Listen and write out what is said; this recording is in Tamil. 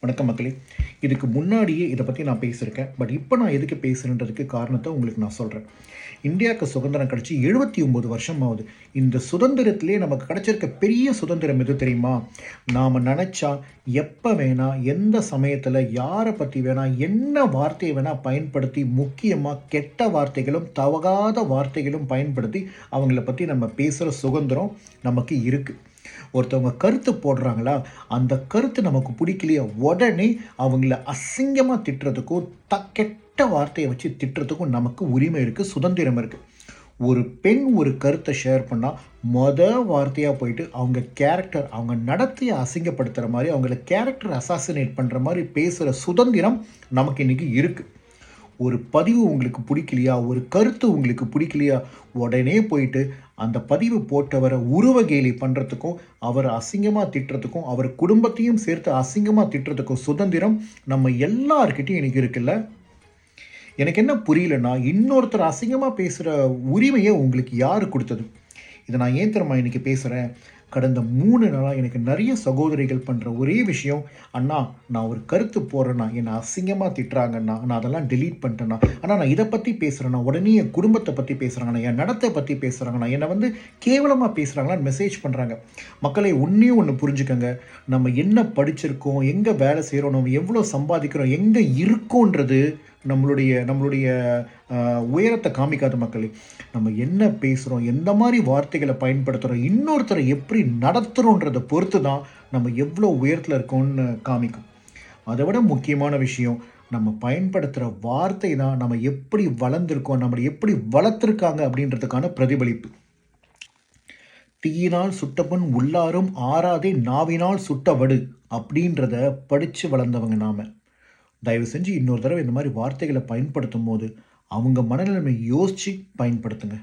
வணக்கம் மக்களே. இதுக்கு முன்னாடியே இதை பற்றி நான் பேசியிருக்கேன். பட் இப்போ நான் எதுக்கு பேசுகிறேன்றதுக்கு காரணத்தை உங்களுக்கு நான் சொல்கிறேன். இந்தியாவுக்கு சுதந்திரம் கிடச்சி 79 வருஷம் ஆகுது. இந்த சுதந்திரத்திலே நமக்கு கிடச்சிருக்க பெரிய சுதந்திரம் எது தெரியுமா? நாம் நினச்சா எப்போ வேணால், எந்த சமயத்தில், யாரை பற்றி வேணால், என்ன வார்த்தையை வேணால் பயன்படுத்தி, முக்கியமாக கெட்ட வார்த்தைகளும் தவறாத வார்த்தைகளும் பயன்படுத்தி அவங்கள பற்றி நம்ம பேசுகிற சுதந்திரம் நமக்கு இருக்குது. ஒருத்தவங்க கருத்து போடுறாங்களா, அந்த கருத்து நமக்கு பிடிக்கலையா, உடனே அவங்கள அசிங்கமாக திட்டுறதுக்கும் கெட்ட வார்த்தையை வச்சு திட்டுறதுக்கும் நமக்கு உரிமை இருக்குது, சுதந்திரம் இருக்குது. ஒரு பெண் ஒரு கருத்தை ஷேர் பண்ணால் வார்த்தையாக போயிட்டு அவங்க கேரக்டர், அவங்க நடத்தையை அசிங்கப்படுத்துகிற மாதிரி, அவங்கள கேரக்டர் அசாசினேட் பண்ணுற மாதிரி பேசுகிற சுதந்திரம் நமக்கு இன்றைக்கி இருக்குது. ஒரு பதிவு உங்களுக்கு பிடிக்கலையா, ஒரு கருத்து உங்களுக்கு பிடிக்கலையா, உடனே போயிட்டு அந்த பதிவு போட்டவரை உருவகேலி பண்ணுறதுக்கும், அவரை அசிங்கமாக திட்டுறதுக்கும், அவர் குடும்பத்தையும் சேர்த்து அசிங்கமாக திட்டுறதுக்கும் சுதந்திரம் நம்ம எல்லார்கிட்டையும் இன்றைக்கி இருக்குல்ல. எனக்கு என்ன புரியலன்னா, இன்னொருத்தர் அசிங்கமாக பேசுகிற உரிமையை உங்களுக்கு யார் கொடுத்தது? இதை நான் ஏன் தெரியுமா இன்றைக்கி பேசுகிறேன்? கடந்த 3 நாளாக எனக்கு நிறைய சகோதரிகள் பண்ணுற ஒரே விஷயம், அண்ணா நான் ஒரு கருத்து போடுறேன்னா என்னை அசிங்கமாக திட்டுறாங்கண்ணா, நான் அதெல்லாம் டெலீட் பண்ணிட்டேண்ணா, ஆனால் நான் இதை பற்றி பேசுகிறேன்னா உடனே என் குடும்பத்தை பற்றி பேசுகிறாங்கண்ணா, என் நடத்தை பற்றி பேசுகிறாங்கண்ணா, என்னை கேவலமாக பேசுகிறாங்களான்னு மெசேஜ் பண்ணுறாங்க. மக்களை ஒன்று புரிஞ்சுக்கங்க, நம்ம என்ன படிச்சிருக்கோம், எங்கே வேலை செய்கிறோம், நம்ம எவ்வளோ சம்பாதிக்கிறோம், எங்கே இருக்கோன்றது நம்மளுடைய உயரத்தை காமிக்காத மக்களே. நம்ம என்ன பேசுகிறோம், எந்த மாதிரி வார்த்தைகளை பயன்படுத்துகிறோம், இன்னொருத்தரை எப்படி நடத்துகிறோன்றதை பொறுத்து தான் நம்ம எவ்வளோ உயரத்தில் இருக்கோம்னு காமிக்கும். அதை விட முக்கியமான விஷயம், நம்ம பயன்படுத்துகிற வார்த்தை தான் நம்ம எப்படி வளர்ந்துருக்கோம், நம்மளை எப்படி வளர்த்துருக்காங்க அப்படின்றதுக்கான பிரதிபலிப்பு. தீயினால் சுட்டப்பன் உள்ளாரும் ஆறாதே நாவினால் சுட்டவடு அப்படின்றத படித்து வளர்ந்தவங்க நாம். தயவு செஞ்சு இன்னொரு தடவை இந்த மாதிரி வார்த்தைகளை பயன்படுத்தும் போது அவங்க மனநிலைமை யோசித்து பயன்படுத்துங்க.